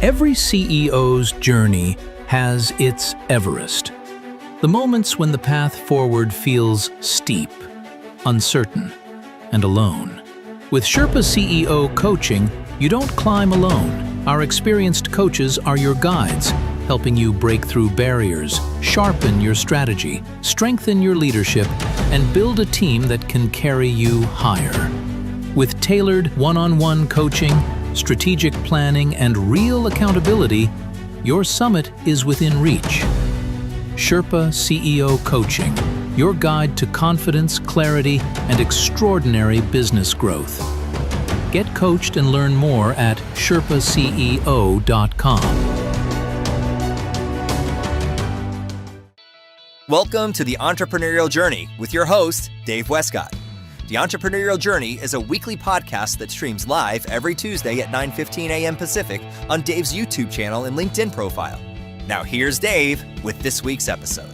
Every CEO's journey has its Everest. The moments when the path forward feels steep, uncertain, and alone. With Sherpa CEO coaching, you don't climb alone. Our experienced coaches are your guides, helping you break through barriers, sharpen your strategy, strengthen your leadership, and build a team that can carry you higher. With tailored one-on-one coaching, strategic planning, and real accountability, your summit is within reach. Sherpa CEO Coaching, your guide to confidence, clarity, and extraordinary business growth. Get coached and learn more at sherpaceo.com. Welcome to the Entrepreneurial Journey with your host, Dave Westcott. The Entrepreneurial Journey is a weekly podcast that streams live every Tuesday at 9:15 a.m. Pacific on Dave's YouTube channel and LinkedIn profile. Now here's Dave with this week's episode.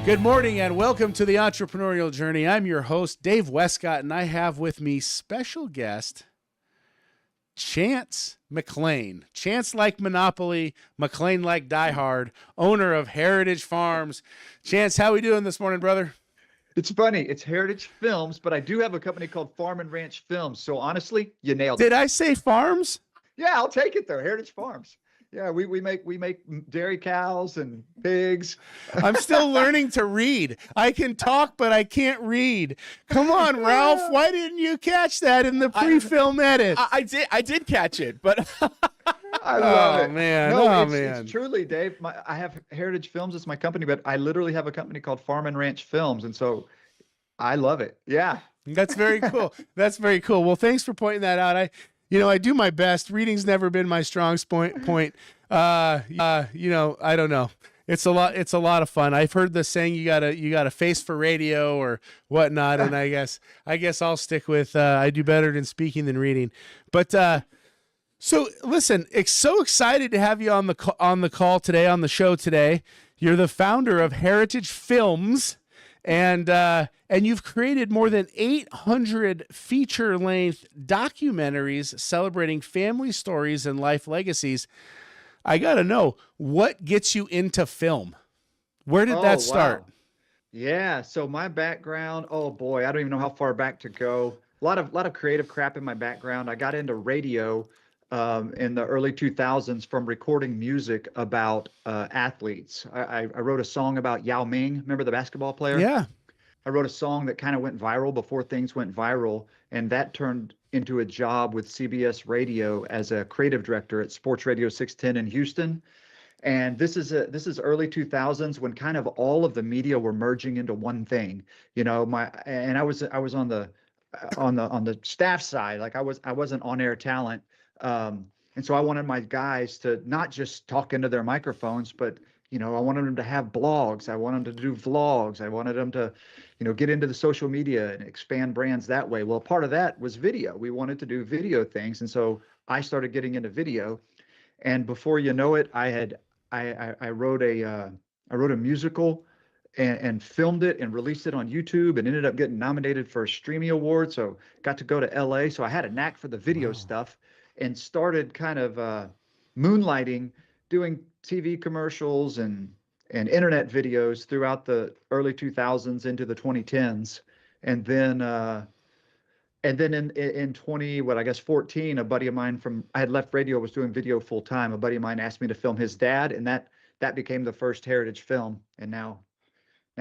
Good morning and welcome to the Entrepreneurial Journey. I'm your host, Dave Westcott, and I have with me special guest, Chance McClain. Chance like Monopoly, McClain like Die Hard, owner of Heritage Farms. Chance, how we doing this morning, brother? It's funny. It's Heritage Films, but I do have a company called Farm and Ranch Films. So honestly, you nailed it. Did I say farms? Yeah, I'll take it though. Heritage Farms. Yeah, we make dairy cows and pigs. I'm still learning to read. I can talk, but I can't read. Come on, Ralph. Why didn't you catch that in the pre-film edit? I did catch it, but I love it. Man. No, man. It's truly, Dave. I have Heritage Films. It's my company, but I literally have a company called Farm and Ranch Films, and so I love it. Yeah. That's very cool. That's very cool. Well, thanks for pointing that out. I do my best. Reading's never been my strong point. I don't know. It's a lot of fun. I've heard the saying you got a face for radio or whatnot, and I guess I'll stick with I do better than speaking than reading. But so listen, so excited to have you on the call today, on the show today. You're the founder of Heritage Films. And you've created more than 800 feature-length documentaries celebrating family stories and life legacies. I got to know, what gets you into film? Where did that start? Wow. Yeah, so my background, oh boy, I don't even know how far back to go. A lot of creative crap in my background. I got into radio in the early 2000s from recording music about athletes. I wrote a song about Yao Ming. Remember the basketball player? Yeah. I wrote a song that kind of went viral before things went viral, and that turned into a job with CBS Radio as a creative director at Sports Radio 610 in Houston. And this is early 2000s when kind of all of the media were merging into one thing. I was on the staff side, like I wasn't on-air talent. And so I wanted my guys to not just talk into their microphones, but, I wanted them to have blogs. I wanted them to do vlogs. I wanted them to, get into the social media and expand brands that way. Well, part of that was video. We wanted to do video things. And so I started getting into video. And before you know it, I wrote a musical and filmed it and released it on YouTube and ended up getting nominated for a Streamy Award. So got to go to LA. So I had a knack for the video stuff. And started kind of moonlighting, doing TV commercials and internet videos throughout the early 2000s into the 2010s. And then in 14, a buddy of mine I had left radio, was doing video full time. A buddy of mine asked me to film his dad, and that became the first Heritage film. And now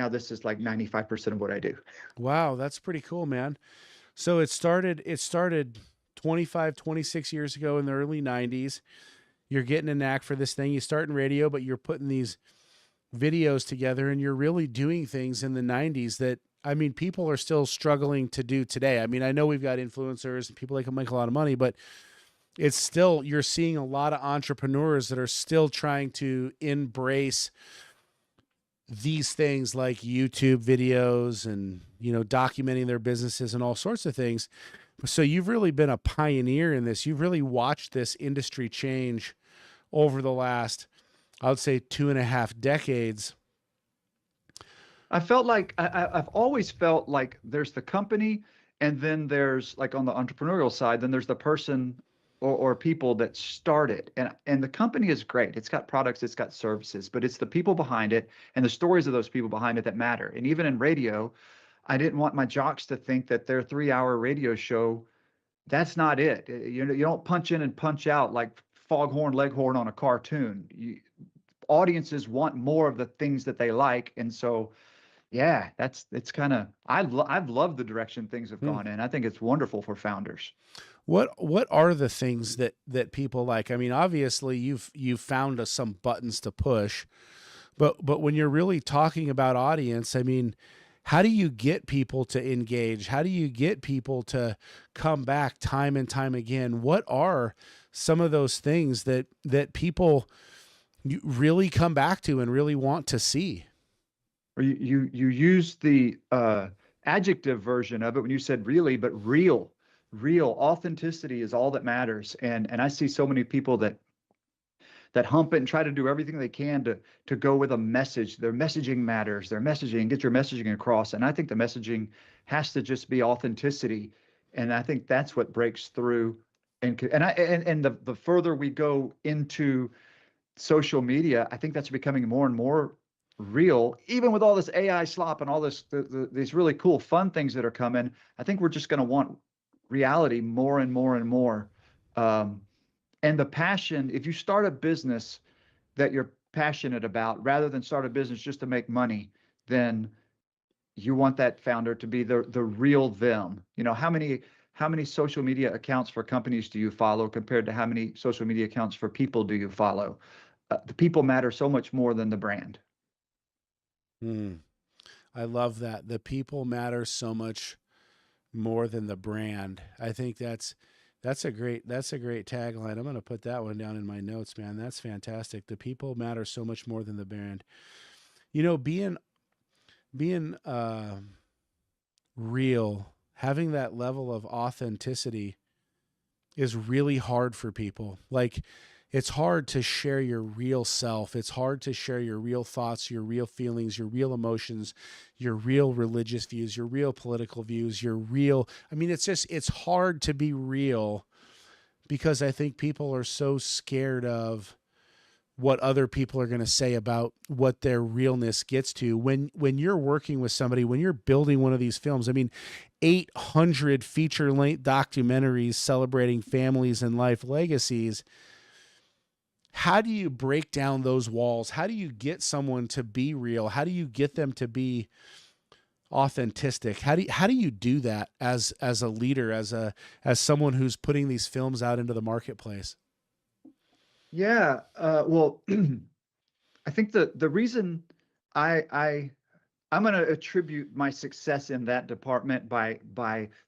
this is like 95% of what I do. Wow, that's pretty cool, man. So it started 25, 26 years ago in the early 90s. You're getting a knack for this thing. You start in radio, but you're putting these videos together, and you're really doing things in the 90s that, people are still struggling to do today. I know we've got influencers and people that can make a lot of money, but it's still, you're seeing a lot of entrepreneurs that are still trying to embrace these things like YouTube videos and, documenting their businesses and all sorts of things. So you've really been a pioneer in this. You've really watched this industry change over the last, I would say, 2.5 decades. I felt like I've always felt like there's the company, and then there's, like, on the entrepreneurial side, then there's the person or people that start it. And the company is great. It's got products, it's got services, but it's the people behind it and the stories of those people behind it that matter. And even in radio, I didn't want my jocks to think that their 3-hour radio show, that's not it. You don't punch in and punch out like Foghorn Leghorn on a cartoon. Audiences want more of the things that they like. And so, yeah, it's kind of, I've loved the direction things have gone in. I think it's wonderful for founders. What are the things that people like? I mean, obviously you've found some buttons to push, but when you're really talking about audience, I mean, how do you get people to engage? How do you get people to come back time and time again? What are some of those things that people really come back to and really want to see? Or you used the adjective version of it when you said really, but real authenticity is all that matters. And I see so many people that hump it and try to do everything they can to go with a message. Their messaging matters. Their messaging, get your messaging across. And I think the messaging has to just be authenticity. And I think that's what breaks through. And the further we go into social media, I think that's becoming more and more real. Even with all this AI slop and all this these really cool fun things that are coming, I think we're just going to want reality more and more and more. And the passion, if you start a business that you're passionate about, rather than start a business just to make money, then you want that founder to be the real them. You know, how many social media accounts for companies do you follow compared to how many social media accounts for people do you follow? The people matter so much more than the brand. I love that. The people matter so much more than the brand. I think that's a great tagline. I'm going to put that one down in my notes, man. That's fantastic. The people matter so much more than the brand. You know, being real, having that level of authenticity is really hard for people. Like, it's hard to share your real self. It's hard to share your real thoughts, your real feelings, your real emotions, your real religious views, your real political views, it's hard to be real because I think people are so scared of what other people are going to say about what their realness gets to. When you're working with somebody, when you're building one of these films, I mean, 800 feature-length documentaries celebrating families and life legacies. How do you break down those walls? How do you get someone to be real? How do you get them to be authentic? How do you do that as a leader, as someone who's putting these films out into the marketplace? Yeah, well, I think the reason I'm going to attribute my success in that department by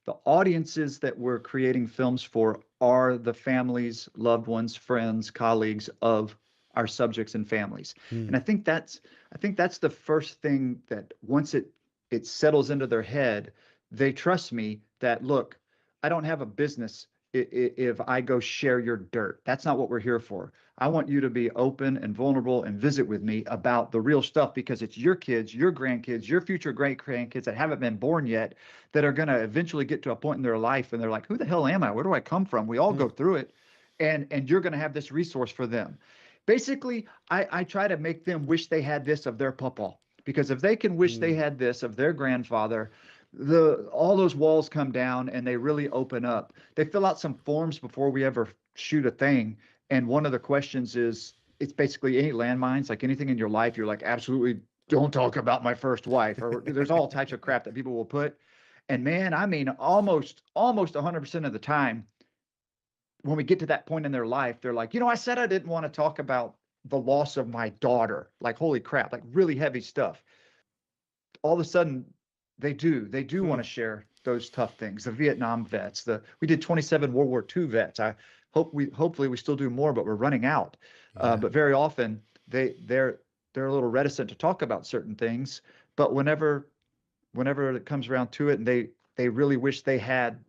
the audiences that we're creating films for are the families, loved ones, friends, colleagues of our subjects and families. And I think that's the first thing that once it settles into their head, they trust me that, look, I don't have a business if I go share your dirt. That's not what we're here for. I want you to be open and vulnerable and visit with me about the real stuff, because it's your kids, your grandkids, your future great grandkids that haven't been born yet that are going to eventually get to a point in their life and they're like, who the hell am I? Where do I come from? We all go through it. And you're going to have this resource for them. Basically, I try to make them wish they had this of their papa, because if they can wish they had this of their grandfather, all those walls come down and they really open up. They fill out some forms before we ever shoot a thing. And one of the questions is, it's basically any landmines, like anything in your life, you're like, absolutely don't talk about my first wife, or there's all types of crap that people will put. And man, I mean, almost 100% of the time, when we get to that point in their life, they're like, I said I didn't want to talk about the loss of my daughter. Like, holy crap, like really heavy stuff. All of a sudden, they do want to share those tough things. The Vietnam vets, we did 27 World War II vets. Hopefully we still do more, but we're running out. Yeah. But very often they're a little reticent to talk about certain things. But whenever it comes around to it, and they really wish they had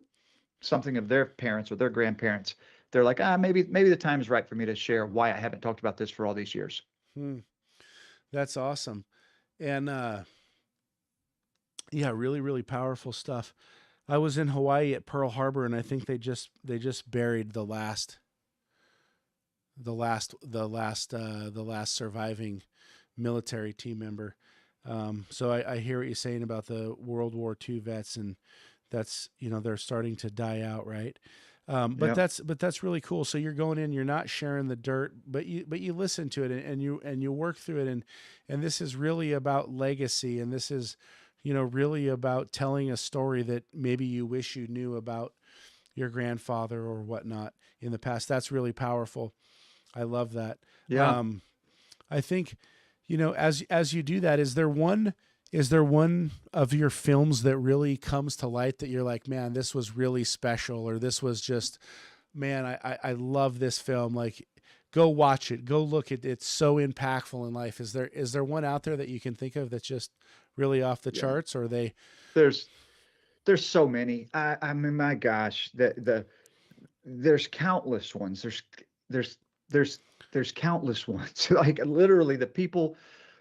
something of their parents or their grandparents, they're like, maybe the time is right for me to share why I haven't talked about this for all these years. That's awesome. And yeah, really, really powerful stuff. I was in Hawaii at Pearl Harbor, and I think they just buried the last the last surviving military team member. So I hear what you're saying about the World War II vets, and that's, they're starting to die out, right? But Yeah. that's really cool. So you're going in, you're not sharing the dirt, but you listen to it, and you work through it, and this is really about legacy, and this is, really about telling a story that maybe you wish you knew about your grandfather or whatnot in the past. That's really powerful. I love that. Yeah. Um, I think, as you do that, is there one of your films that really comes to light that you're like, man, this was really special, or this was just, man, I love this film. Like, go watch it, go look at it. It's so impactful in life. Is there one out there that you can think of that's just really off the Yeah. charts, or are they? There's there's so many. I mean, my gosh, there's countless ones. There's there's there's countless ones. Like literally the people.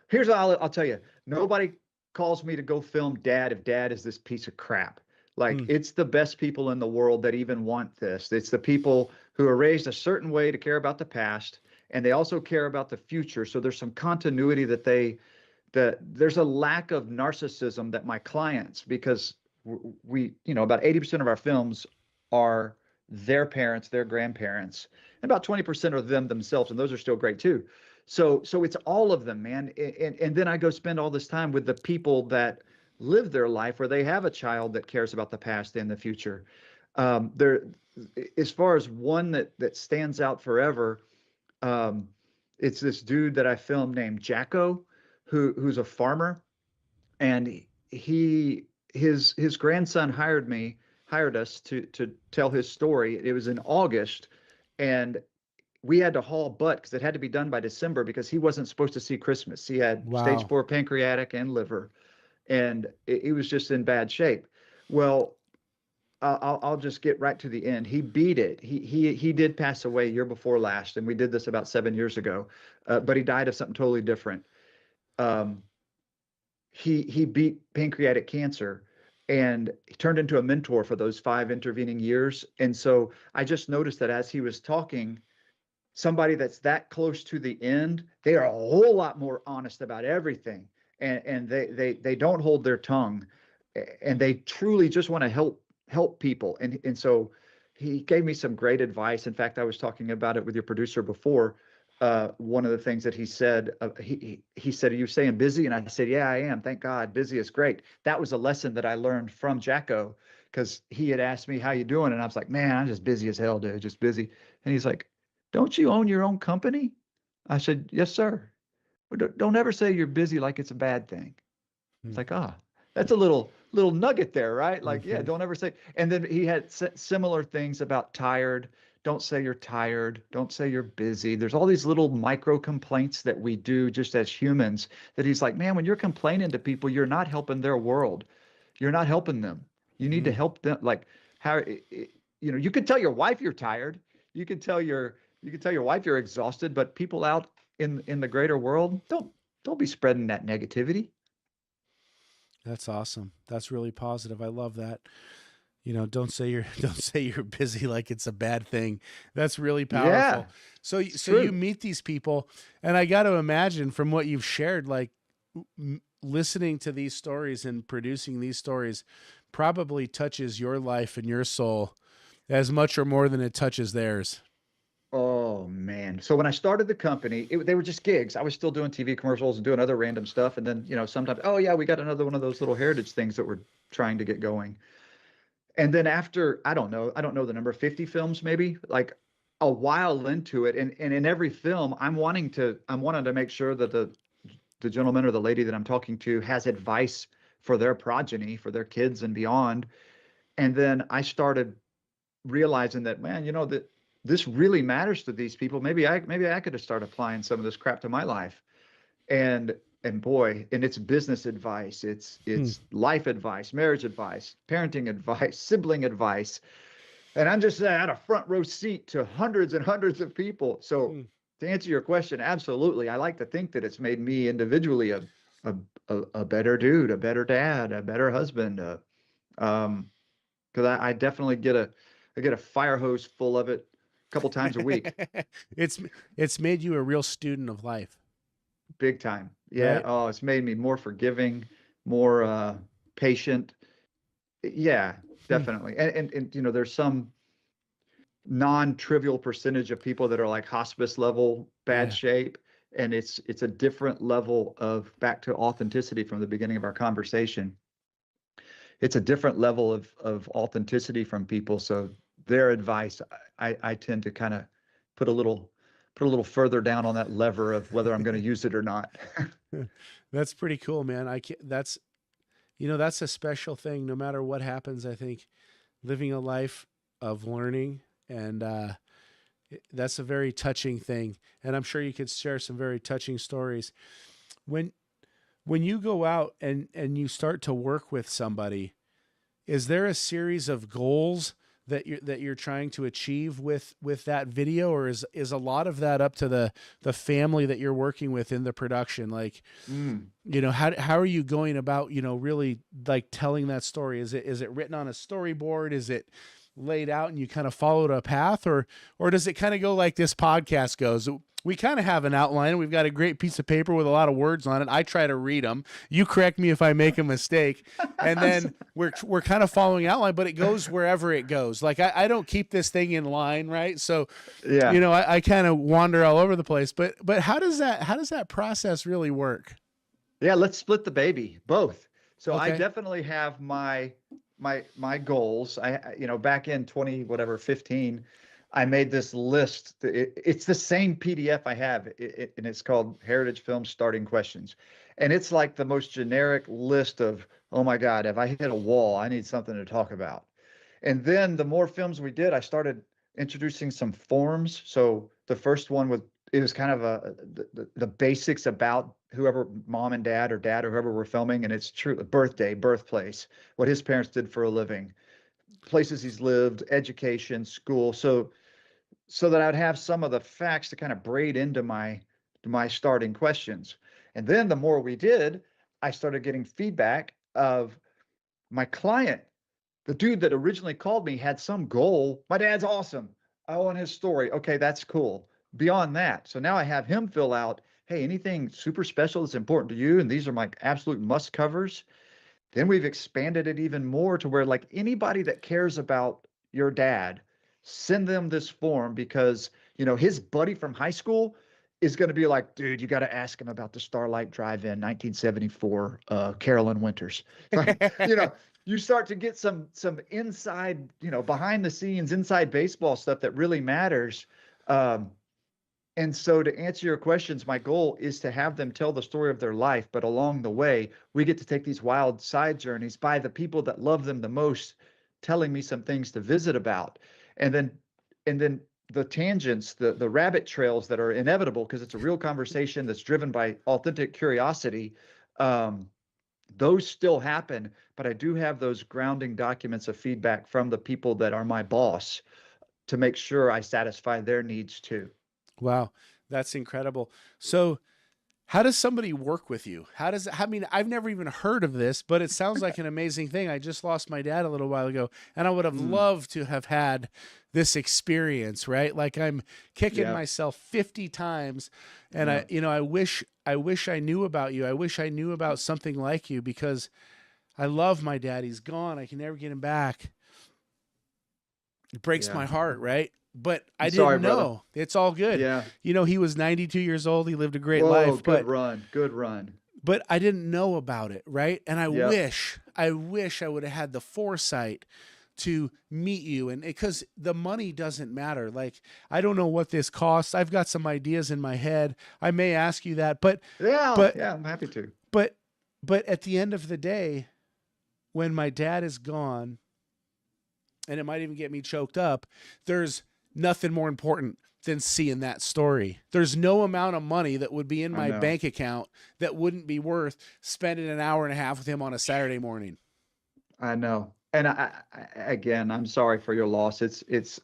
Here's what I'll tell you. Nobody calls me to go film Dad if Dad is this piece of crap. Like Hmm. it's the best people in the world that even want this. It's the people who are raised a certain way to care about the past, and they also care about the future. So there's some continuity that there's a lack of narcissism that my clients, because we, about 80% of our films are their parents, their grandparents, and about 20% are them themselves, and those are still great too. So it's all of them, man. And then I go spend all this time with the people that live their life where they have a child that cares about the past and the future. There, as far as one that stands out forever, um, it's this dude that I filmed named Jacko, who's a farmer, and his grandson hired us to tell his story. It was in August, and we had to haul butt because it had to be done by December because he wasn't supposed to see Christmas. He had stage Wow. 4 pancreatic and liver, and it was just in bad shape. Well, I'll just get right to the end. He beat it. He did pass away year before last, and we did this about 7 years ago. But he died of something totally different. Um, he beat pancreatic cancer, and he turned into a mentor for those 5 intervening years. And so I just noticed that as he was talking, somebody that's that close to the end, they are a whole lot more honest about everything, and they don't hold their tongue, and they truly just want to help people. And so he gave me some great advice. In fact, I was talking about it with your producer before. One of the things that he said, he said, "Are you saying busy?" And I said, "Yeah, I am. Thank God, busy is great." That was a lesson that I learned from Jacko, because he had asked me, "How you doing?" And I was like, "Man, I'm just busy as hell, dude, just busy." And he's like, "Don't you own your own company?" I said, "Yes, sir." "Well, don't ever say you're busy like it's a bad thing." It's like, that's a little nugget there, right? Like, yeah, Mm-hmm. don't ever say. And then he had similar things about tired. Don't say you're tired. Don't say you're busy. There's all these little micro complaints that we do just as humans, that he's like, man, when you're complaining to people, you're not helping their world. You're not helping them. You need to Mm. help them. Like how, you could tell your wife you're tired. You could tell your wife you're exhausted, but people out in the greater world, don't be spreading that negativity. That's awesome. That's really positive. I love that. Don't say you're don't say you're busy like it's a bad thing. That's really Yeah, powerful. So it's so you true. meet these people, and I got to imagine from what you've shared, like, listening to these stories and producing these stories probably touches your life and your soul as much or more than it touches theirs. Oh man. So when I started the company, they were just gigs. I was still doing TV commercials and doing other random stuff. And then, sometimes, oh yeah, we got another one of those little heritage things that we're trying to get going. And then after, I don't know the number, 50 films maybe, like a while into it. And in every film, I'm wanting to make sure that the gentleman or the lady that I'm talking to has advice for their progeny, for their kids and beyond. And then I started realizing that, man, that this really matters to these people. Maybe I could have started applying some of this crap to my life. And boy, and it's business advice, it's Hmm. it's life advice, marriage advice, parenting advice, sibling advice. And I'm just at a front row seat to hundreds and hundreds of people. So Hmm. to answer your question, absolutely. I like to think that it's made me individually a a better dude, a better dad, a better husband. Um, because I definitely get a fire hose full of it couple times a week. it's it's made you a real student of life, Big time. Yeah. right? Oh, it's made me more forgiving, more patient. Yeah, Hmm. definitely. And there's some non-trivial percentage of people that are like hospice level bad Yeah. shape, and it's a different level of, back to authenticity from the beginning of our conversation. It's a different level of authenticity from people. So their advice, I tend to kind of put a little put a little further down on that lever of whether I'm going to use it or not. That's pretty cool, man. I can That's, that's a special thing. No matter what happens, I think living a life of learning and that's a very touching thing. And I'm sure you could share some very touching stories. When when you go out and you start to work with somebody, is there a series of goals that you're trying to achieve with that video, or is a lot of that up to the family that you're working with in the production? Like, Mm. how are you going about, really like telling that story? Is it written on a storyboard? Is it laid out and you kind of followed a path, or does it kind of go like this podcast goes? We kind of have an outline. We've got a great piece of paper with a lot of words on it. I try to read them. You correct me if I make a mistake, and then we're kind of following outline, but it goes wherever it goes. Like I don't keep this thing in line, right? So, Yeah. I kind of wander all over the place. But how does that process really work? Yeah, let's split the baby, both. So I Okay. definitely have my goals. Back in 20 whatever 15, I made this list. It's the same PDF I have, and it's called Heritage Film Starting Questions. And it's like the most generic list of, oh my God, if I hit a wall, I need something to talk about. And then the more films we did, I started introducing some forms. So the first one was, it was kind of the basics about whoever, mom and dad, or dad or whoever we're filming, and it's true: birthday, birthplace, what his parents did for a living, places he's lived, education, school. So that I'd have some of the facts to kind of braid into my starting questions. And then the more we did, I started getting feedback of my client. The dude that originally called me had some goal. My dad's awesome. I want his story. Okay, that's cool. Beyond that, so now I have him fill out, hey, anything super special that's important to you? And these are my absolute must covers. Then we've expanded it even more to where, like, anybody that cares about your dad, send them this form, because, his buddy from high school is going to be like, dude, you got to ask him about the Starlight Drive-In 1974 Carolyn Winters. Like, you start to get some inside, behind the scenes, inside baseball stuff that really matters. Um, and so, to answer your questions, my goal is to have them tell the story of their life, but along the way, we get to take these wild side journeys by the people that love them the most, telling me some things to visit about. And then the tangents, the rabbit trails that are inevitable because it's a real conversation that's driven by authentic curiosity. Um, those still happen, but I do have those grounding documents of feedback from the people that are my boss to make sure I satisfy their needs too. Wow, that's incredible. So, how does somebody work with you? I mean, I've never even heard of this, but it sounds like an amazing thing. I just lost my dad a little while ago, and I would have Mm, loved to have had this experience, right? Like I'm kicking yeah, myself 50 times, and yeah. I wish I knew about you. I wish I knew about something like you, because I love my dad. He's gone. I can never get him back. It breaks Yeah. my heart, right? But I'm I sorry, didn't brother. know. It's all good. Yeah. He was 92 years old. He lived a great Whoa, life, good but run. Good run. I didn't know about it, right? And I Yep. wish, I wish I would have had the foresight to meet you, and because the money doesn't matter. Like, I don't know what this costs. I've got some ideas in my head. I may ask you that, Yeah, but yeah, I'm happy to. but but at the end of the day, when my dad is gone, and it might even get me choked up, there's nothing more important than seeing that story. There's no amount of money that would be in I my know. bank account that wouldn't be worth spending an hour and a half with him on a Saturday morning. I know. And again, I'm sorry for your loss. It's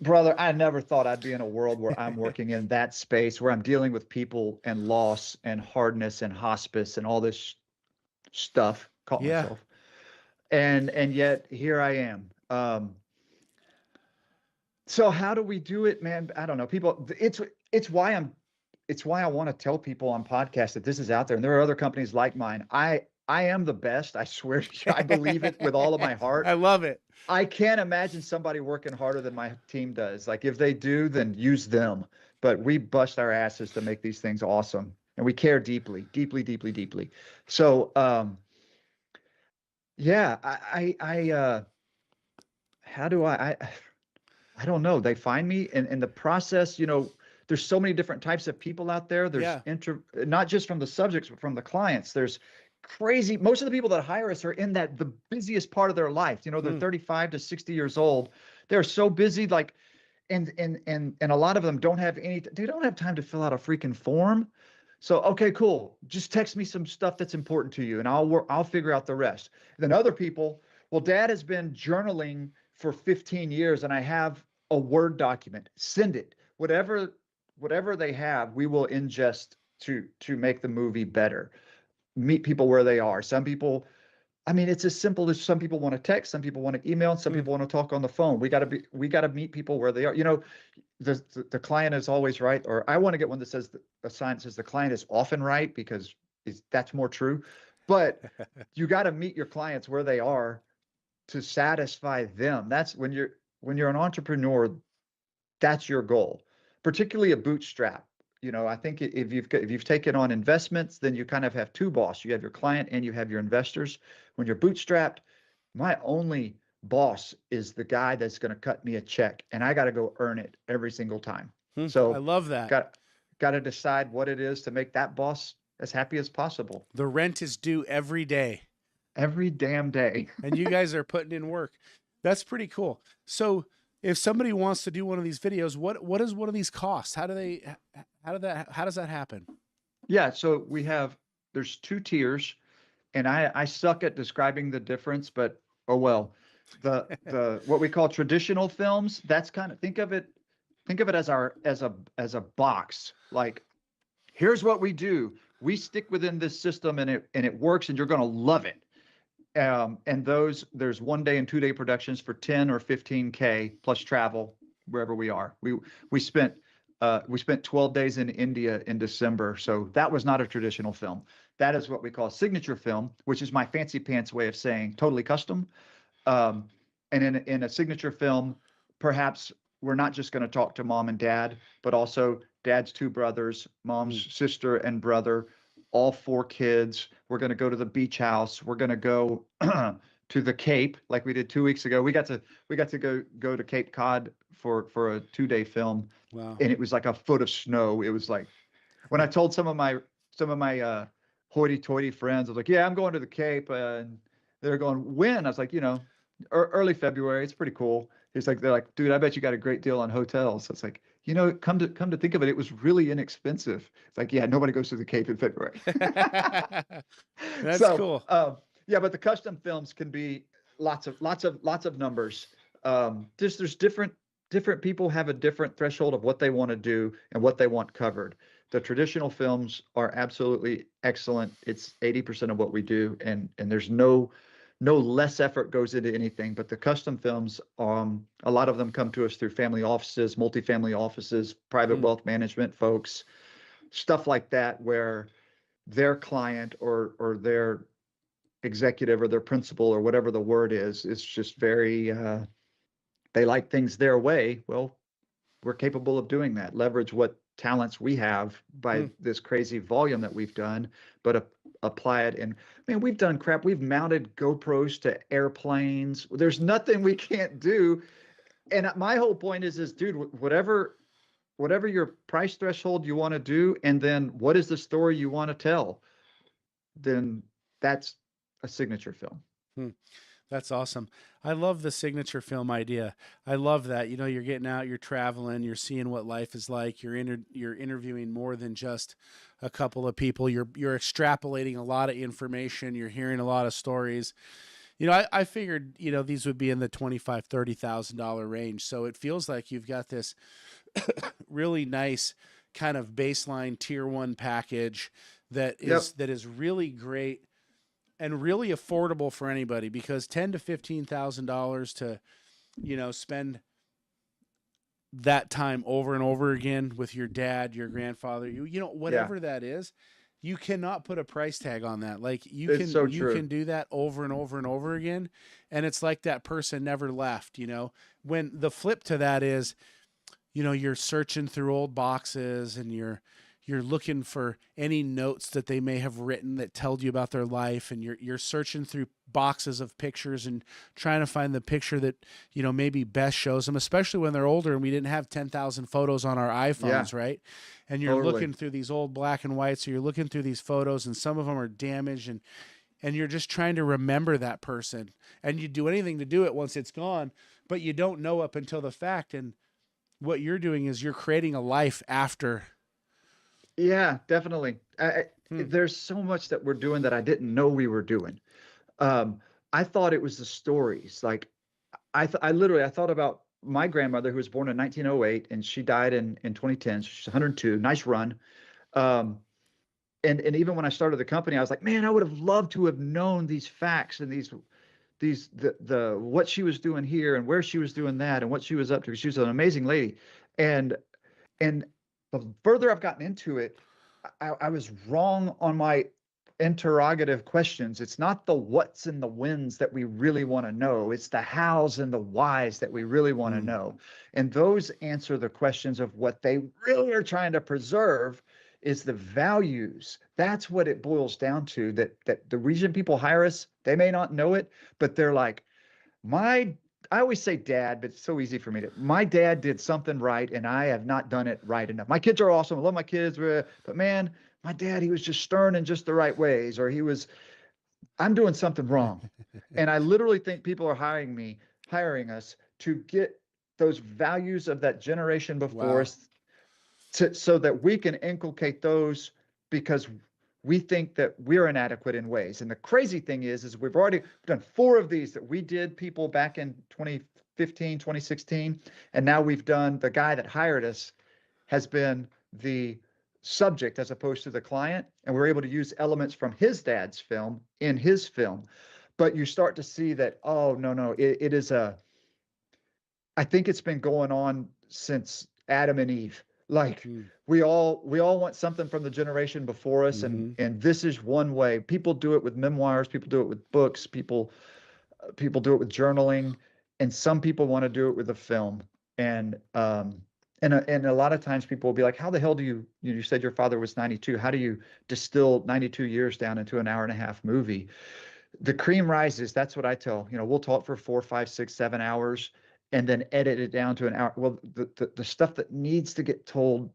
brother, I never thought I'd be in a world where I'm working in that space, where I'm dealing with people and loss and hardness and hospice and all this stuff. Caught Yeah. myself. And yet here I am. So how do we do it, man? I don't know. People, it's why it's why I want to tell people on podcasts that this is out there, and there are other companies like mine. I am the best. I swear to you, I believe it with all of my heart. I love it. I can't imagine somebody working harder than my team does. Like if they do, then use them. But we bust our asses to make these things awesome, and we care deeply, deeply, deeply, deeply. So, yeah, how do I don't know. They find me and in the process, there's so many different types of people out there. There's Yeah. not just from the subjects, but from the clients. There's crazy. Most of the people that hire us are in the busiest part of their life. They're 35 to 60 years old. They're so busy, like, and a lot of them they don't have time to fill out a freaking form. So, okay, cool. Just text me some stuff that's important to you and I'll figure out the rest. Then other people, well, dad has been journaling for 15 years and I have a Word document. Send it. Whatever they have, we will ingest to make the movie better. Meet people where they are. Some people, I mean, it's as simple as some people want to text, some people want to email, and some people want to talk on the phone. We got to meet people where they are. The client is always right, or I want to get one that says a sign that says the client is often right, because that's more true. But you got to meet your clients where they are to satisfy them. That's when you're an entrepreneur, that's your goal, particularly a bootstrap. I think if you've taken on investments, then you kind of have two bosses. You have your client and you have your investors. When you're bootstrapped, my only boss is the guy that's going to cut me a check, and I got to go earn it every single time. I So love that. got to decide what it is to make that boss as happy as possible The rent is due every day, every damn day. and you guys are putting in work. That's pretty cool. So if somebody wants to do one of these videos, what does one of these cost? How does that happen? Yeah, so there's two tiers, and I suck at describing the difference, but oh well. The what we call traditional films, that's kind of think of it as a box. Like, here's what we do. We stick within this system and it works, and you're going to love it. And there's 1 day and 2 day productions for 10 or 15K plus travel wherever we are. We spent 12 days in India in December, so that was not a traditional film. That is what we call a signature film, which is my fancy pants way of saying totally custom. And in a signature film, perhaps we're not just going to talk to mom and dad, but also dad's two brothers, mom's sister and brother, all four kids. We're going to go to the beach house. We're going to go to the Cape like we did 2 weeks ago. We got to go to Cape Cod for a 2 day film. Wow. And it was like a foot of snow. It was like, when I told some of my hoity-toity friends, I was like, yeah, I'm going to the Cape, and they're going, when? I was like, early February. It's pretty cool. They're like, dude, I bet you got a great deal on hotels. So it's like, come to think of it, it was really inexpensive. It's like, yeah, nobody goes to the Cape in February. That's cool. Yeah, but the custom films can be lots of numbers. There's different people have a different threshold of what they want to do and what they want covered. The traditional films are absolutely excellent. It's 80% of what we do, and there's no less effort goes into anything. But the custom films, a lot of them come to us through family offices, multifamily offices, private wealth management folks, stuff like that, where their client or their executive or their principal or whatever the word is just very they like things their way. Well, we're capable of doing that. Leverage what talents we have by this crazy volume that we've done, but apply it. And man, we've done crap. We've mounted GoPros to airplanes. There's nothing we can't do. And my whole point is dude, whatever your price threshold you want to do, and then what is the story you want to tell, then that's a signature film. That's awesome. I love the signature film idea. I love that. You're getting out, you're traveling, you're seeing what life is like. You're interviewing more than just a couple of people. You're extrapolating a lot of information. You're hearing a lot of stories. I figured, these would be in the $25,000, $30,000 range. So it feels like you've got this really nice kind of baseline tier 1 package that is really great and really affordable for anybody, because $10,000 to $15,000 to, spend that time over and over again with your dad, your grandfather, you know, Yeah, whatever that is, you cannot put a price tag on that. Like it's so you true. can do that over and over and over again. And it's like that person never left, you know. When the flip to that is, you know, you're searching through old boxes and you're looking for any notes that they may have written that told you about their life, and you're searching through boxes of pictures and trying to find the picture that, you know, maybe best shows them, especially when they're older and we didn't have 10,000 photos on our Yeah, iPhones, right? And you're totally. looking through these old black and whites, or you're looking through these photos and some of them are damaged, and you're just trying to remember that person, and you do anything to do it once it's gone, but you don't know up until the fact. And what you're doing is you're creating a life after. Yeah, definitely. Hmm. There's so much that we're doing that I didn't know we were doing. Um, I thought it was the stories. Like I literally I thought about my grandmother who was born in 1908 and she died in 2010. So she's 102. Nice run. Um, and even when I started the company, I was like, man, I would have loved to have known these facts and the what she was doing here and where she was doing that and what she was up to. She was an amazing lady. And and the further I've gotten into it, I was wrong on my interrogative questions. It's not the what's and the whens that we really want to know. It's the hows and the whys that we really want to Hmm. know. And those answer the questions of what they really are trying to preserve is the values. That's what it boils down to. That the reason people hire us, they may not know it, but they're like, my I always say dad, but it's so easy for me to. My dad did something right, and I have not done it right enough. My kids are awesome. I love my kids, but man, my dad, he was just stern in just the right ways, or I'm doing something wrong. And I literally think people are hiring us to get those values of that generation before Wow. us so that we can inculcate those because we think that we're inadequate in ways. And the crazy thing is we've already done 4 of these that we did people back in 2015, 2016. And now we've done, the guy that hired us has been the subject as opposed to the client. And we're able to use elements from his dad's film in his film. But you start to see that, oh, no, it is I think it's been going on since Adam and Eve. Like Hmm. we all want something from the generation before us, and Mm-hmm. this is one way. People do it with memoirs, people do it with books, people do it with journaling, and some people want to do it with a film. And and a lot of times people will be like, "How the hell do you said your father was 92? How do you distill 92 years down into an hour and a half movie?" The cream rises. That's what I tell. We'll talk for 4, 5, 6, 7 hours and then edit it down to an hour. Well, the stuff that needs to get told,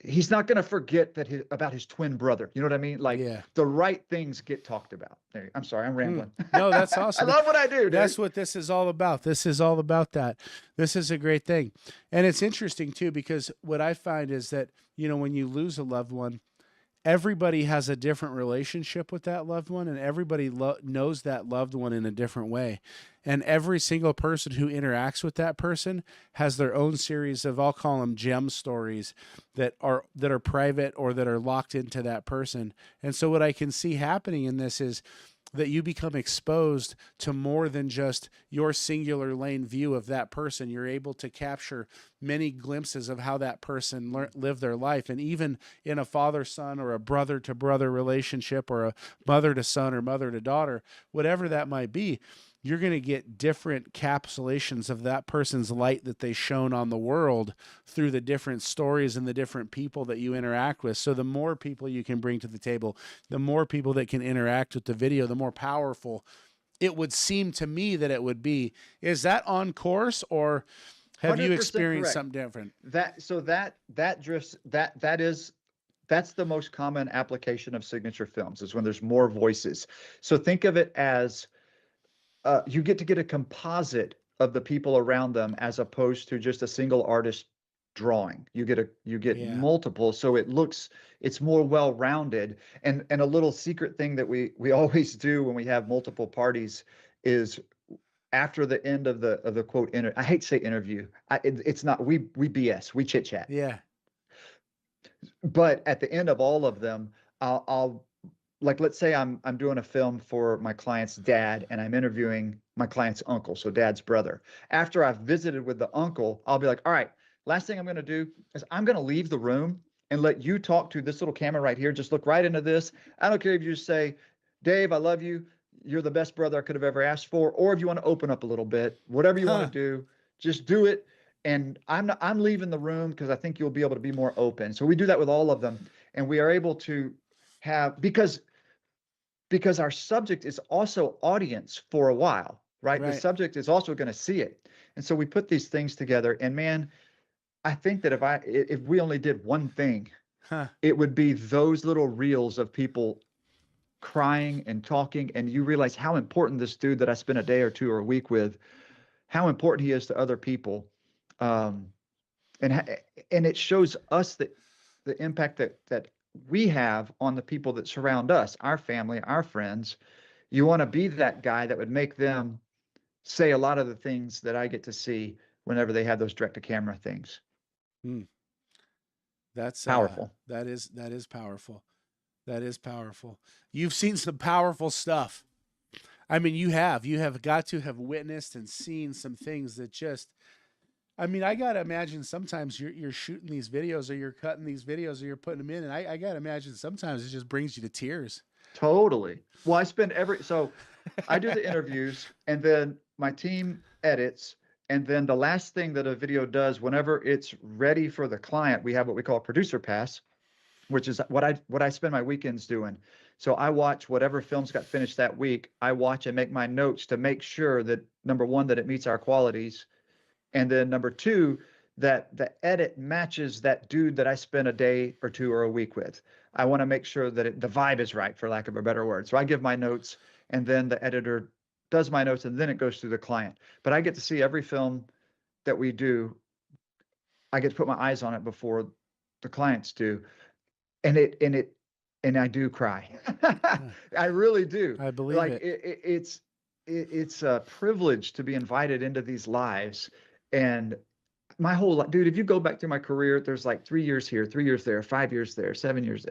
he's not going to forget about his twin brother. You know what I mean? Like Yeah. the right things get talked about. I'm sorry, I'm Hmm. rambling. No, that's I awesome. love what I do, dude. That's what this is all about. This is all about that. This is a great thing. And it's interesting too, because what I find is that, you know, when you lose a loved one, everybody has a different relationship with that loved one, and everybody knows that loved one in a different way. And every single person who interacts with that person has their own series of, I'll call them gem stories, that are private or that are locked into that person. And so what I can see happening in this is that you become exposed to more than just your singular lane view of that person. You're able to capture many glimpses of how that person lived their life. And even in a father-son or a brother-to-brother relationship, or a mother-to-son or mother-to-daughter, whatever that might be, you're going to get different capsulations of that person's light that they shone on the world through the different stories and the different people that you interact with. So the more people you can bring to the table, the more people that can interact with the video, the more powerful it would seem to me that it would be. Is that on course, or have you 100% experienced correct. something different? That drifts that's the most common application of signature films is when there's more voices. So think of it as you get a composite of the people around them as opposed to just a single artist drawing. You get Yeah. multiple, so it's more well-rounded. And a little secret thing that we always do when we have multiple parties is after the end of the quote I hate to say interview. It's not, we BS, we chit chat. Yeah. But at the end of all of them, I'll like, let's say I'm doing a film for my client's dad and I'm interviewing my client's uncle, so dad's brother. After I've visited with the uncle, I'll be like, all right, last thing I'm going to do is I'm going to leave the room and let you talk to this little camera right here. Just look right into this. I don't care if you say, Dave, I love you. You're the best brother I could have ever asked for. Or if you want to open up a little bit, whatever you want to do, just do it. And I'm leaving the room because I think you'll be able to be more open. So we do that with all of them. And we are able to have, because our subject is also audience for a while, right? The subject is also going to see it. And so we put these things together, and man, I think that if we only did one thing, it would be those little reels of people crying and talking, and you realize how important this dude that I spent a day or two or a week with, how important he is to other people. And it shows us that the impact that we have on the people that surround us, our family, our friends. You want to be that guy that would make them say a lot of the things that I get to see whenever they have those direct to camera things. That's powerful. That is powerful. That is powerful. You've seen some powerful stuff. I mean, you have got to have witnessed and seen some things that just, I mean, I got to imagine sometimes you're shooting these videos, or you're cutting these videos, or you're putting them in. And I got to imagine sometimes it just brings you to tears. Totally. Well, so I do the interviews, and then my team edits. And then the last thing that a video does, whenever it's ready for the client, we have what we call a producer pass, which is what I spend my weekends doing. So I watch whatever films got finished that week. I watch and make my notes to make sure that, number one, that it meets our qualities. And then number two, that the edit matches that dude that I spent a day or two or a week with. I want to make sure that the vibe is right, for lack of a better word. So I give my notes, and then the editor does my notes, and then it goes through the client. But I get to see every film that we do. I get to put my eyes on it before the clients do. And I do cry. I really do. I believe It's a privilege to be invited into these lives. And my whole life, dude, if you go back through my career, there's like 3 years here, 3 years there, 5 years there, 7 years.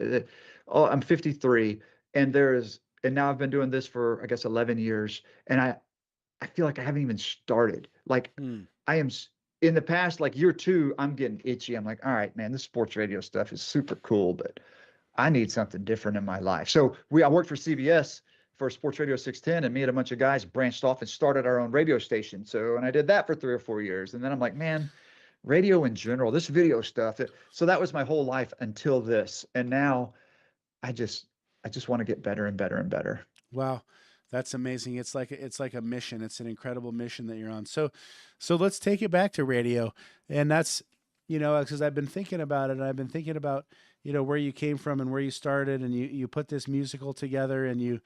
I'm 53, and now I've been doing this for, I guess, 11 years. And I feel like I haven't even started. Like I am in the past, like year two, I'm getting itchy. I'm like, all right, man, this sports radio stuff is super cool, but I need something different in my life. So I worked for CBS for Sports Radio 610, and me and a bunch of guys branched off and started our own radio station. And I did that for 3 or 4 years. And then I'm like, man, radio in general, this video stuff. So that was my whole life until this. And now I just want to get better and better and better. Wow. That's amazing. It's like a mission. It's an incredible mission that you're on. So let's take it back to radio. And that's, because I've been thinking about it, and I've been thinking about, where you came from and where you started, and you put this musical together, and you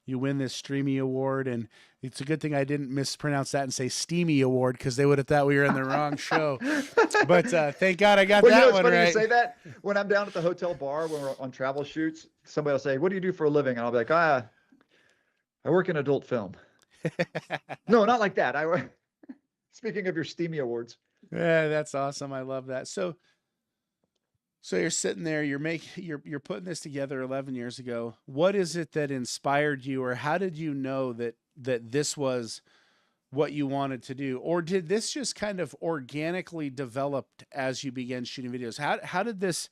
win this Streamy Award. And it's a good thing I didn't mispronounce that and say Steamy Award, because they would have thought we were in the wrong show. But thank God I got that one funny right. You say that when I'm down at the hotel bar when we're on travel shoots. Somebody will say, "What do you do for a living?" And I'll be like, I work in adult film. No, not like that. Speaking of your Steamy Awards. Yeah, that's awesome. I love that. So you're sitting there, you're putting this together 11 years ago. What is it that inspired you, or how did you know that this was what you wanted to do? Or did this just kind of organically develop as you began shooting videos? How did this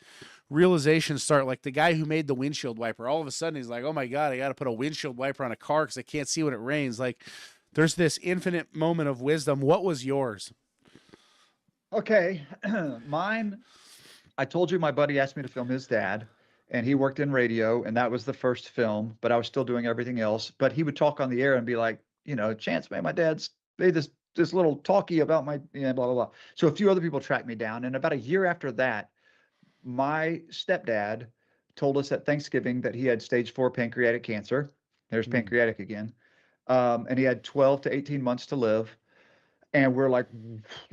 realization start? Like the guy who made the windshield wiper, all of a sudden he's like, oh my God, I got to put a windshield wiper on a car because I can't see when it rains. Like there's this infinite moment of wisdom. What was yours? Okay. Mine, I told you my buddy asked me to film his dad, and he worked in radio, and that was the first film, but I was still doing everything else. But he would talk on the air and be like, Chance, man, my dad's made this little talkie about my, blah, blah, blah. So a few other people tracked me down. And about a year after that, my stepdad told us at Thanksgiving that he had stage 4 pancreatic cancer. There's pancreatic again. And he had 12 to 18 months to live. And we're like,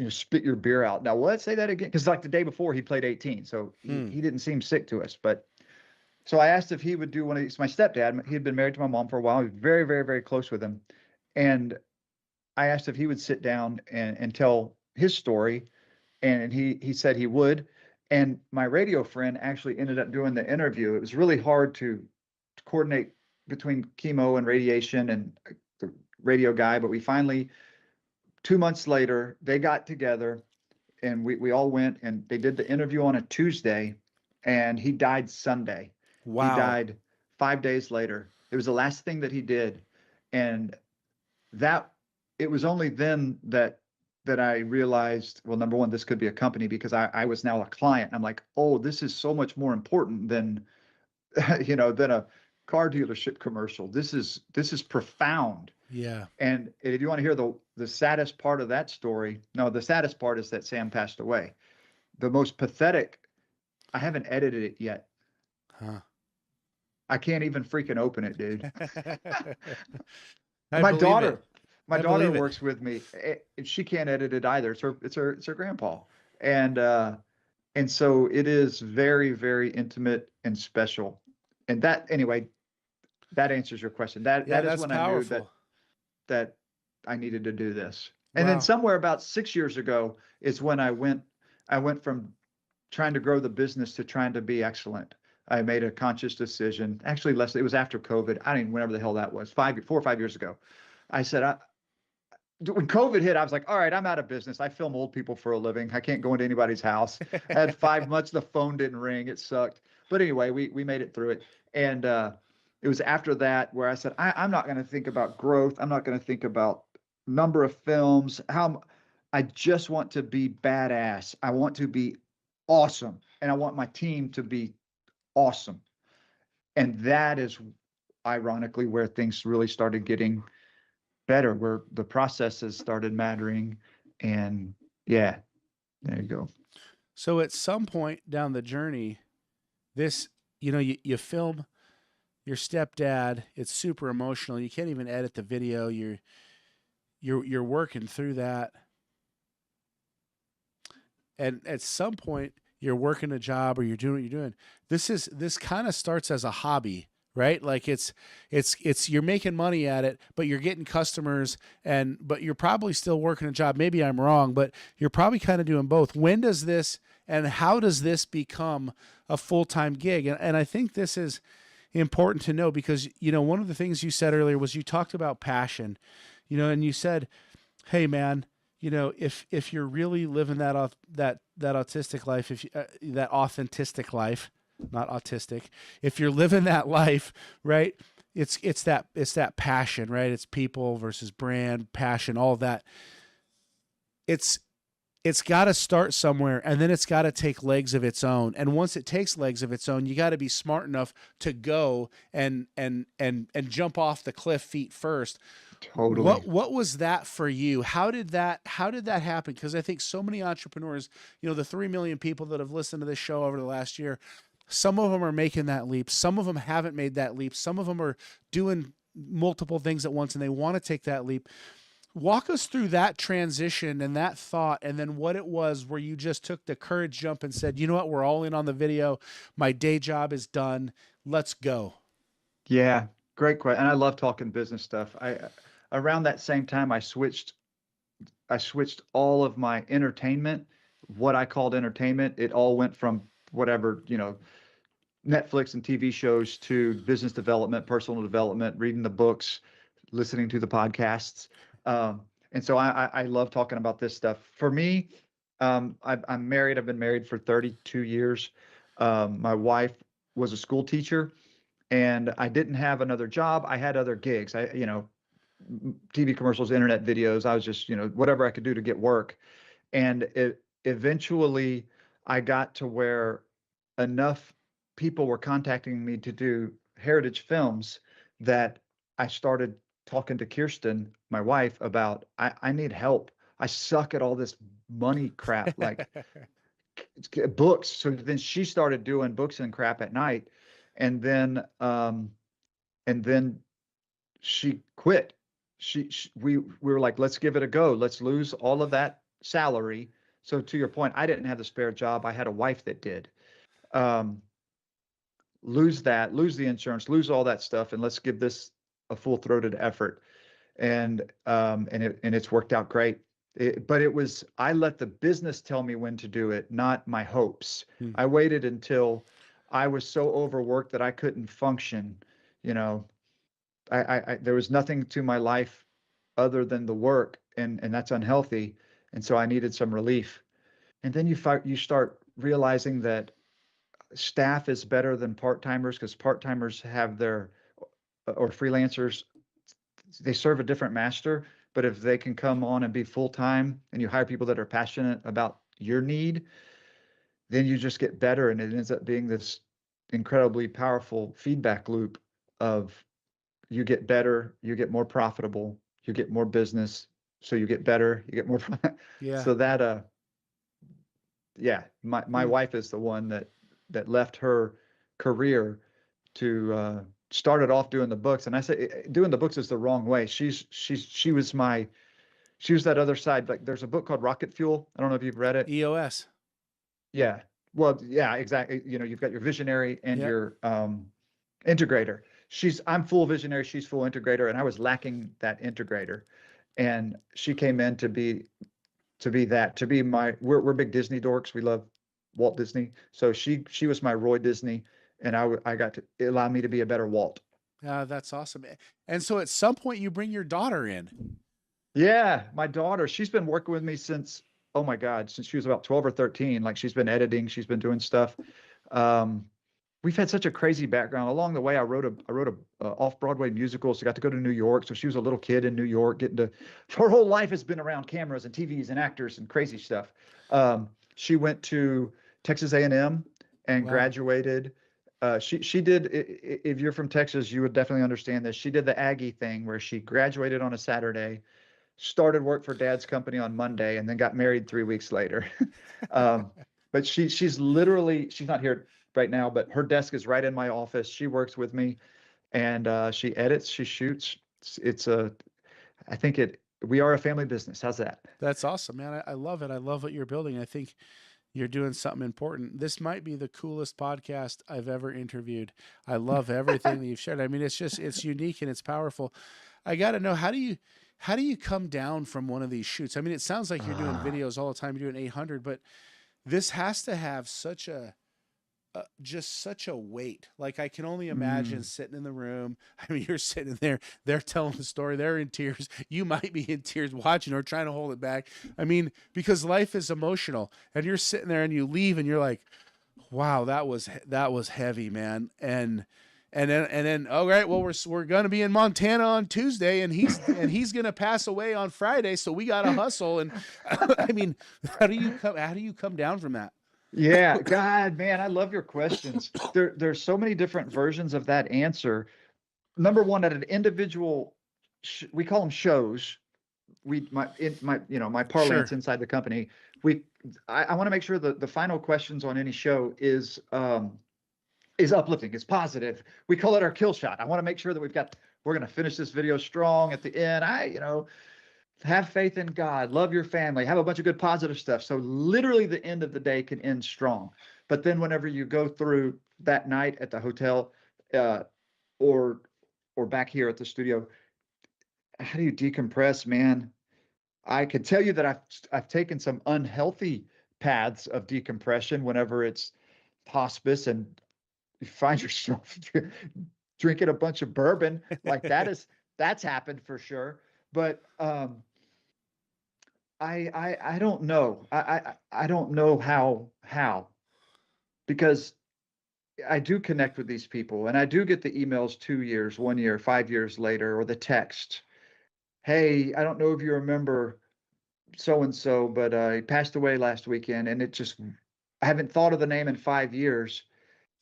spit your beer out. Now, let's say that again. Because like the day before, he played 18. So he didn't seem sick to us. But so I asked if he would do one of these. My stepdad, he had been married to my mom for a while. He was very, very, very close with him. And I asked if he would sit down and tell his story. And he said he would. And my radio friend actually ended up doing the interview. It was really hard to coordinate between chemo and radiation and the radio guy. But we finally, 2 months later, they got together and we all went, and they did the interview on a Tuesday, and he died Sunday. He Wow. died 5 days later. It was the last thing that he did. And that it was only then that I realized, well, number one, this could be a company, because I was now a client. I'm like, oh, this is so much more important than than a car dealership commercial. This is profound. Yeah. And if you want to hear the saddest part of that story, no, the saddest part is that Sam passed away. The most pathetic, I haven't edited it yet. Huh. I can't even freaking open it, dude. I My believe it. daughter, my I daughter believe it. works with me. She can't edit it either. It's her grandpa. And and so it is very, very intimate and special. And that, anyway, that answers your question. That Yeah, that is that's when I knew that powerful. that I needed to do this. And then Wow. somewhere about 6 years ago is when I went from trying to grow the business to trying to be excellent. I made a conscious decision. Actually, Leslie, it was after COVID. I don't even whenever the hell that was. 4 or 5 years ago. I said, when COVID hit, I was like, all right, I'm out of business. I film old people for a living. I can't go into anybody's house. I had 5 months. The phone didn't ring. It sucked. But anyway, we made it through it. And it was after that where I said, I'm not going to think about growth. I'm not going to think about number of films. I just want to be badass. I want to be awesome. And I want my team to be awesome. And that is ironically where things really started getting better, where the processes started mattering. And yeah, there you go. So at some point down the journey, this, you film your stepdad. It's super emotional. You can't even edit the video. You're working through that, and at some point you're working a job or you're doing what you're doing. This kind of starts as a hobby, right? Like it's you're making money at it, but you're getting customers, but you're probably still working a job. Maybe I'm wrong, but you're probably kind of doing both. When does this and how does this become a full-time gig? And I think this is important to know because one of the things you said earlier was you talked about passion, and you said, hey man, if you're really living that autistic life, if you, that authentic life, not autistic, if you're living that life, right? It's that passion, right? It's people versus brand, passion, all of that. It's got to start somewhere, and then it's got to take legs of its own. And once it takes legs of its own, you got to be smart enough to go and jump off the cliff feet first. Totally. What was that for you? How did that happen? Because I think so many entrepreneurs, the 3 million people that have listened to this show over the last year, some of them are making that leap. Some of them haven't made that leap. Some of them are doing multiple things at once and they want to take that leap. Walk us through that transition and that thought, and then what it was where you just took the courage jump and said, you know what, we're all in on the video. My day job is done. Let's go. Yeah, great question. And I love talking business stuff. I Around that same time I switched all of my entertainment, what I called entertainment. It all went from whatever, Netflix and TV shows to business development, personal development, reading the books, listening to the podcasts. And so I love talking about this stuff. For me, I'm married. I've been married for 32 years. My wife was a school teacher, and I didn't have another job. I had other gigs. TV commercials, internet videos. I was just, whatever I could do to get work. And eventually I got to where enough people were contacting me to do heritage films that I started talking to Kirsten, my wife, about I need help. I suck at all this money crap, like books. So then she started doing books and crap at night. And then and then she quit. We were like, let's give it a go. Let's lose all of that salary. So to your point, I didn't have the spare job. I had a wife that did. Um, Lose that, lose the insurance, lose all that stuff, and let's give this a full-throated effort. And it's worked out great. But I let the business tell me when to do it, not my hopes. Hmm. I waited until I was so overworked that I couldn't function. You know, there was nothing to my life other than the work, and that's unhealthy. And so I needed some relief. And then you start realizing that staff is better than part-timers because part-timers have their, or freelancers, they serve a different master. But if they can come on and be full-time and you hire people that are passionate about your need, then you just get better. And it ends up being this incredibly powerful feedback loop of you get better, you get more profitable, you get more business. So you get better, you get more. Yeah. So that, yeah, my Hmm. wife is the one that left her career to started off doing the books. And I say doing the books is the wrong way. She was that other side. Like there's a book called Rocket Fuel. I don't know if you've read it. EOS. Yeah. Well, yeah, exactly. You know, you've got your visionary and Yep. your integrator. I'm full visionary, she's full integrator, and I was lacking that integrator. And she came in to be my, we're big Disney dorks. We love Walt Disney. So she was my Roy Disney, and I got to, it allowed me to be a better Walt. That's awesome. And so at some point you bring your daughter in. Yeah, my daughter, she's been working with me since, oh my God, since she was about 12 or 13. Like she's been editing, she's been doing stuff. Um, we've had such a crazy background. Along the way, I wrote a off-Broadway musical, so I got to go to New York. So she was a little kid in New York, her whole life has been around cameras and TVs and actors and crazy stuff. She went to Texas A&M and Wow. graduated. She did. If you're from Texas, you would definitely understand this. She did the Aggie thing where she graduated on a Saturday, started work for dad's company on Monday, and then got married 3 weeks later. um, but she's not here right now, but her desk is right in my office. She works with me, and she edits, she shoots. I think we are a family business. How's that? That's awesome, man. I love it. I love what you're building. I think you're doing something important. This might be the coolest podcast I've ever interviewed. I love everything that you've shared. I mean, it's unique and it's powerful. I got to know, how do you come down from one of these shoots? I mean, it sounds like you're doing videos all the time. You're doing 800, but this has to have just such a weight. Like I can only imagine sitting in the room. I mean, you're sitting there, they're telling the story, they're in tears. You might be in tears watching or trying to hold it back. I mean, because life is emotional, and you're sitting there and you leave and you're like, wow, that was heavy, man. And then all right, well, we're gonna be in Montana on Tuesday, and he's gonna pass away on Friday, so we gotta hustle. And I mean, how do you come down from that? Yeah, God, man, I love your questions. There's so many different versions of that answer. Number one, at an individual, we call them shows. My parlance Sure. inside the company. I want to make sure that the final questions on any show is uplifting, is positive. We call it our kill shot. I want to make sure that we're going to finish this video strong at the end. Have faith in God, love your family, have a bunch of good positive stuff. So literally the end of the day can end strong. But then whenever you go through that night at the hotel, or back here at the studio, how do you decompress, man? I can tell you that I've taken some unhealthy paths of decompression whenever it's hospice and you find yourself drinking a bunch of bourbon. Like that's happened for sure. But I don't know. I don't know how, because I do connect with these people and I do get the emails 2 years, 1 year, 5 years later, or the text. Hey, I don't know if you remember so and so, but he passed away last weekend, and I haven't thought of the name in 5 years,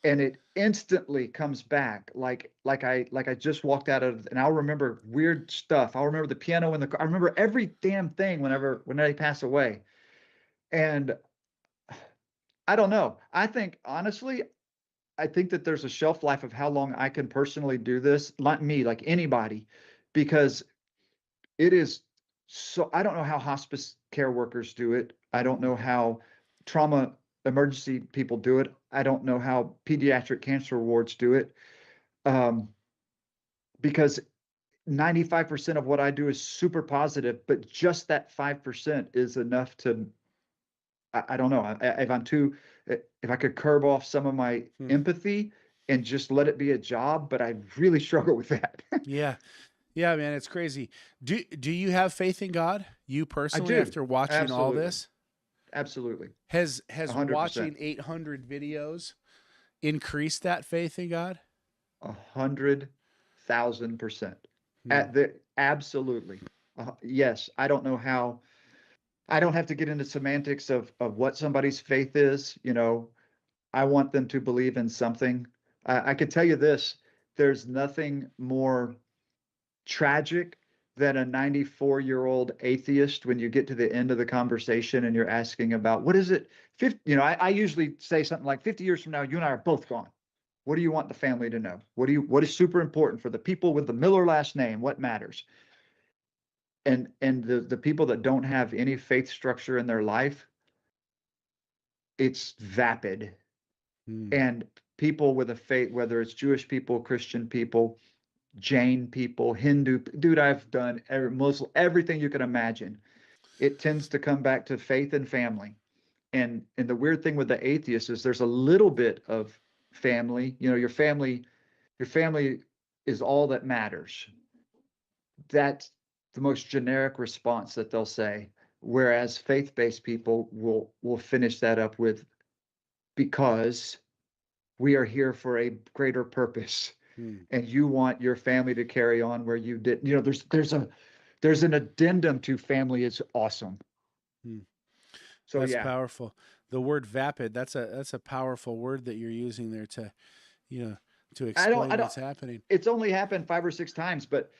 and it instantly comes back like I just walked out of, and I'll remember weird stuff. I'll remember the piano in the car. I remember every damn thing whenever they pass away. And I don't know. Honestly, I think that there's a shelf life of how long I can personally do this, like me, like anybody, because it is so, I don't know how hospice care workers do it. I don't know how trauma emergency people do it. I don't know how pediatric cancer wards do it. Um, because 95% of what I do is super positive, but just that 5% is enough to, I don't know, if I could curb off some of my empathy and just let it be a job, but I really struggle with that. Yeah. Yeah, man, it's crazy. Do you have faith in God? You I personally, do. after watching all Absolutely. this? Absolutely. Has 100%. watching 800 videos increased that faith in God? 100,000%. Hmm. Absolutely. Yes. I don't know how. I don't have to get into semantics of what somebody's faith is. I want them to believe in something. I could tell you this: there's nothing more tragic than a 94-year-old atheist when you get to the end of the conversation and you're asking about what is it 50, I usually say something like 50 years from now you and I are both gone. What do you want the family to know? What is super important for the people with the Miller last name? What matters? And the people that don't have any faith structure in their life, it's vapid. Hmm. And people with a faith, whether it's Jewish people, Christian people, Jain people, Hindu, dude, I've done Muslim, everything you can imagine. It tends to come back to faith and family. And the weird thing with the atheist is there's a little bit of family. Your family is all that matters. That's the most generic response that they'll say. Whereas faith-based people will finish that up with, because we are here for a greater purpose. Hmm. And you want your family to carry on where you did. There's an addendum to family is awesome. Hmm. So That's yeah, powerful. The word vapid, that's a powerful word that you're using there to, to explain I don't. what's happening. It's only happened 5 or 6 times, but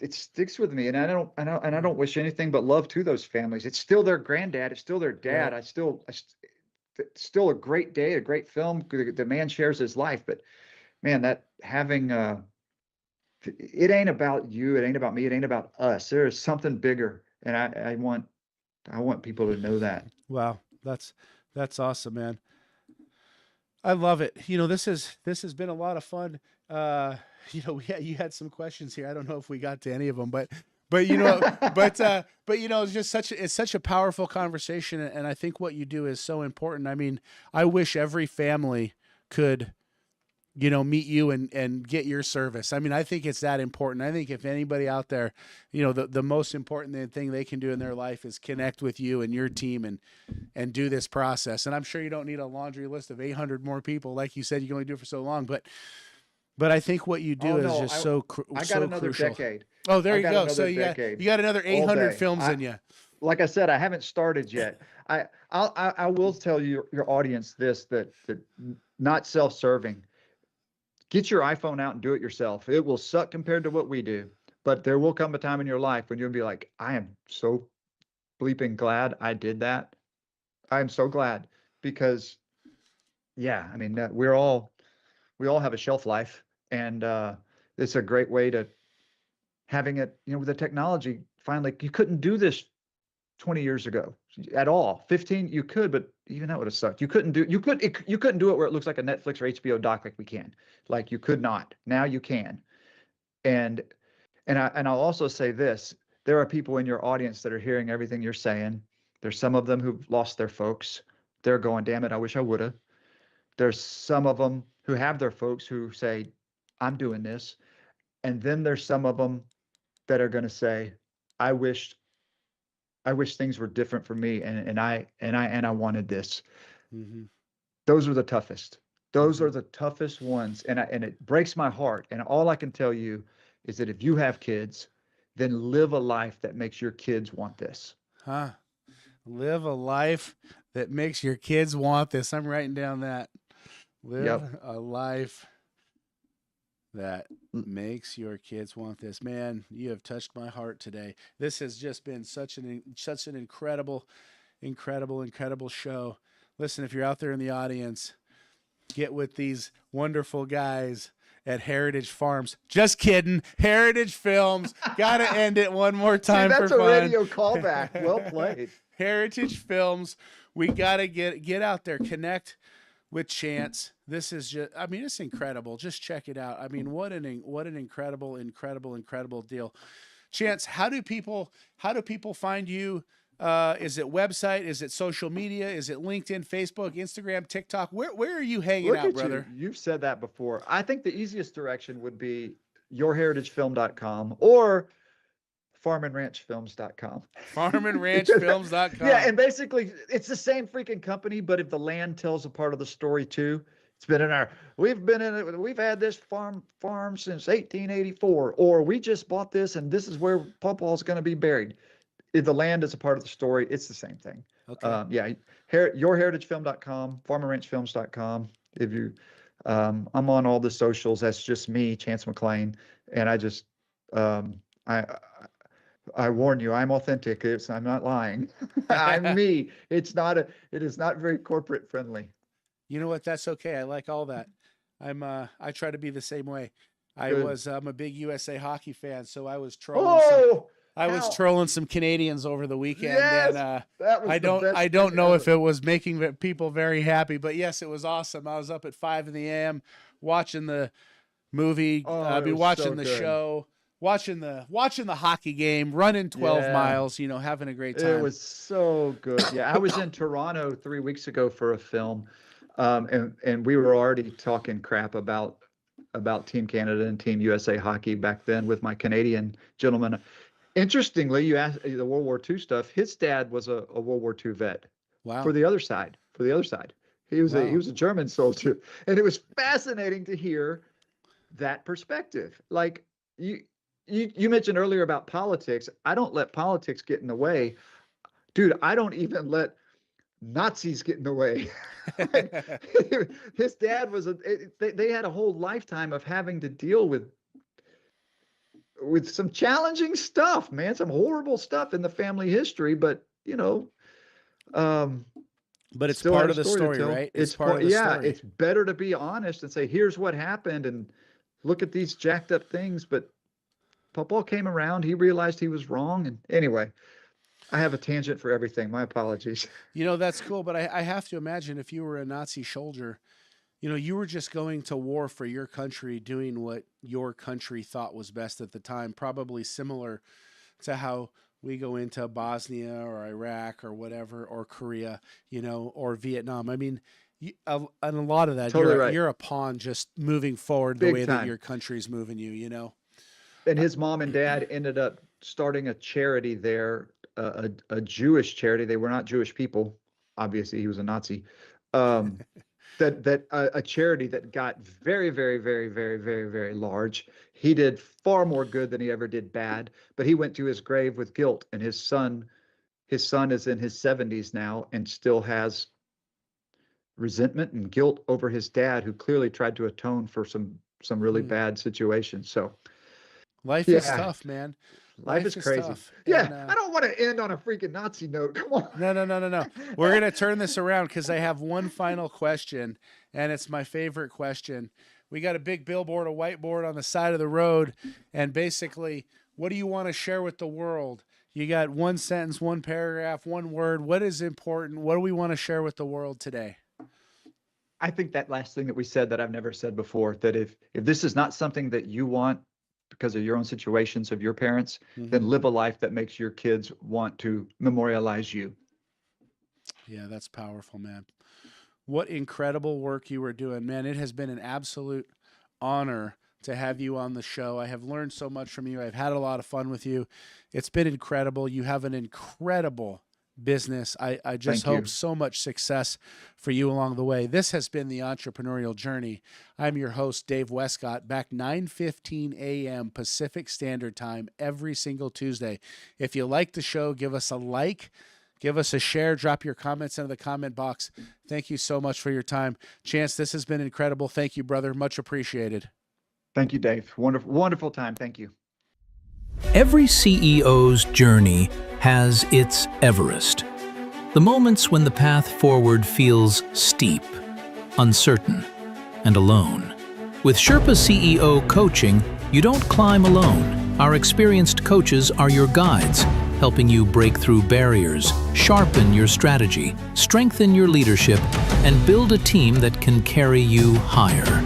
it sticks with me, and I don't wish anything but love to those families. It's still their granddad. It's still their dad. Right. It's still a great day, a great film. The man shares his life, but man, that having it ain't about you. It ain't about me. It ain't about us. There is something bigger, and I want people to know that. Wow. That's awesome, man. I love it. This has been a lot of fun. You had some questions here. I don't know if we got to any of them, but it's just such a powerful conversation, and I think what you do is so important. I mean, I wish every family could meet you and get your service. I mean, I think it's that important. I think if anybody out there, the most important thing they can do in their life is connect with you and your team and do this process. And I'm sure you don't need a laundry list of 800 more people. Like you said, you can only do it for so long, but I think what you do is just so I got so another crucial. decade. Oh, there I you got go. another So decade you got another all 800 day. films in you. Like I said, I haven't started yet. I will tell your audience this, that not self-serving. Get your iPhone out and do it yourself. It will suck compared to what we do, but there will come a time in your life when you'll be like, I am so bleeping glad I did that. I am so glad, because yeah, I mean, we all have a shelf life, and it's a great way to having it, with the technology. Finally, you couldn't do this 20 years ago at all. 15, you could, but even that would have sucked. You couldn't do it where it looks like a Netflix or HBO doc like we can. Like, you could not. Now you can. And I'll also say this: there are people in your audience that are hearing everything you're saying. There's some of them who've lost their folks. They're going, damn it, I wish I would have. There's some of them who have their folks who say, I'm doing this. And then there's some of them that are going to say, I wish things were different for me, and I wanted this. Mm-hmm. Those are the toughest. Those Mm-hmm. are the toughest ones, and it breaks my heart. And all I can tell you is that if you have kids, then live a life that makes your kids want this. Huh? Live a life that makes your kids want this. I'm writing down that. Live Yep. a life that makes your kids want this. Man, you have touched my heart today. This has just been such an incredible show. Listen, if you're out there in the audience, get with these wonderful guys at Heritage Farms. Just kidding. Heritage Films. Got to end it one more time. See, that's for a fun. radio callback. Well played. Heritage Films. We got to get out there, connect with Chance. This is just, I mean, it's incredible. Just check it out. I mean, what an incredible deal. Chance, how do people find you? Is it website? Is it social media? Is it LinkedIn, Facebook, Instagram, TikTok? Where are you hanging Look out, at brother? You've said that before. I think the easiest direction would be yourheritagefilm.com, or farmandranchfilms.com. Farmandranchfilms.com. Yeah, and basically it's the same freaking company, but if the land tells a part of the story too, it's been in our we've had this farm since 1884, or we just bought this and this is where Pawpaw's going to be buried. If the land is a part of the story, it's the same thing. Okay. Yeah, yourheritagefilm.com, farmandranchfilms.com. If you I'm on all the socials. That's just me, Chance McClain, and I just I warn you, I'm authentic. I'm not lying. I'm me. It is not very corporate friendly. You know what? That's okay. I like all that. I try to be the same way. Good. I'm a big USA hockey fan, so I was trolling Oh, trolling some Canadians over the weekend, yes, and that was the best I don't thing know ever. if it was making people very happy, but yes, it was awesome. I was up at 5 a.m. watching the movie, Oh, it was watching so the good. show, watching the hockey game, running 12 Yeah. miles, having a great time. It was so good. Yeah, I was in Toronto 3 weeks ago for a film, and we were already talking crap about Team Canada and Team USA hockey back then with my Canadian gentleman. Interestingly, you asked the World War II stuff. His dad was a World War II vet Wow. for the other side. He was Wow. he was a German soldier, and it was fascinating to hear that perspective. Like you mentioned earlier about politics. I don't let politics get in the way. Dude, I don't even let Nazis get in the way. His dad was they had a whole lifetime of having to deal with some challenging stuff, man, some horrible stuff in the family history, but But it's still part had of a the story to story, tell. right? It's part of the story. It's better to be honest and say, here's what happened and look at these jacked up things. But Pawpaw came around, he realized he was wrong. And anyway, I have a tangent for everything. My apologies. That's cool, but I have to imagine if you were a Nazi soldier, you were just going to war for your country, doing what your country thought was best at the time, probably similar to how we go into Bosnia or Iraq or whatever, or Korea, or Vietnam. I mean, and a lot of that, Totally right. you're a pawn just moving forward the Big way that time. your country's moving you. And his mom and dad ended up starting a charity there, a Jewish charity. They were not Jewish people. Obviously, he was a Nazi. A charity that got very, very, very, very, very, very large. He did far more good than he ever did bad, but he went to his grave with guilt. And his son is in his 70s now and still has resentment and guilt over his dad, who clearly tried to atone for some really bad situations. So life is tough, man. Life is crazy. Tough. Yeah, And, I don't want to end on a freaking Nazi note. Come on. No. We're going to turn this around because I have one final question, and it's my favorite question. We got a big billboard, a whiteboard on the side of the road, and basically, what do you want to share with the world? You got one sentence, one paragraph, one word. What is important? What do we want to share with the world today? I think that last thing that we said that I've never said before, that if this is not something that you want because of your own situations of your parents, then live a life that makes your kids want to memorialize you. Yeah, that's powerful, man. What incredible work you were doing, man. It has been an absolute honor to have you on the show. I have learned so much from you. I've had a lot of fun with you. It's been incredible. You have an incredible business. I just hope so much success for you along the way. This has been the Entrepreneurial Journey. I'm your host, Dave Westcott, back 9:15 a.m. Pacific Standard Time every single Tuesday. If you like the show, give us a like, give us a share, drop your comments into the comment box. Thank you so much for your time. Chance, this has been incredible. Thank you, brother. Much appreciated. Thank you, Dave. Wonderful, wonderful time. Thank you. Every CEO's journey has its Everest. The moments when the path forward feels steep, uncertain, and alone. With Sherpa CEO coaching, you don't climb alone. Our experienced coaches are your guides, helping you break through barriers, sharpen your strategy, strengthen your leadership, and build a team that can carry you higher.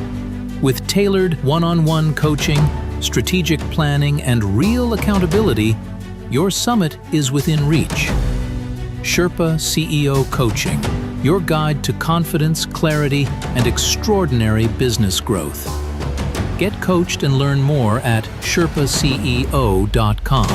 With tailored one-on-one coaching, strategic planning, and real accountability, your summit is within reach. Sherpa CEO Coaching, your guide to confidence, clarity, and extraordinary business growth. Get coached and learn more at sherpaceo.com.